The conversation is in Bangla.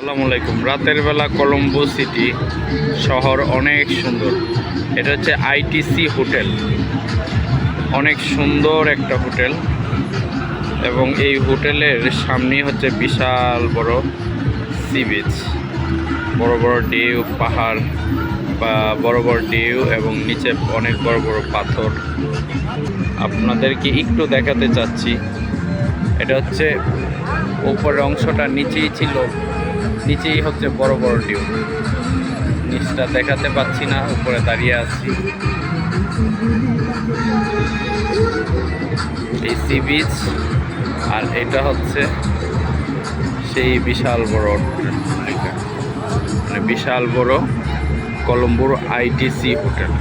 আসসালামু আলাইকুম। রাতের বেলা কলম্বো সিটি শহর অনেক সুন্দর। এটা হচ্ছে আইটিসি হোটেল, অনেক সুন্দর একটা হোটেল এবং এই হোটেলের সামনেই হচ্ছে বিশাল বড় সি বিচ, বড় বড় ঢেউ, পাহাড় বা বড় বড় ঢেউ এবং নিচে অনেক বড় বড় পাথর। আপনাদেরকে একটু দেখাতে চাচ্ছি। এটা হচ্ছে উপরের অংশটা নিচেই ছিল, নিচেই হচ্ছে বড় বড় ঢেউ। নিচটা দেখাতে পাচ্ছি না, উপরে দাঁড়িয়ে আছি। এই সি বিচ আর এটা হচ্ছে সেই বিশাল বড়, মানে বিশাল বড় কলম্বোর আইটিসি হোটেল।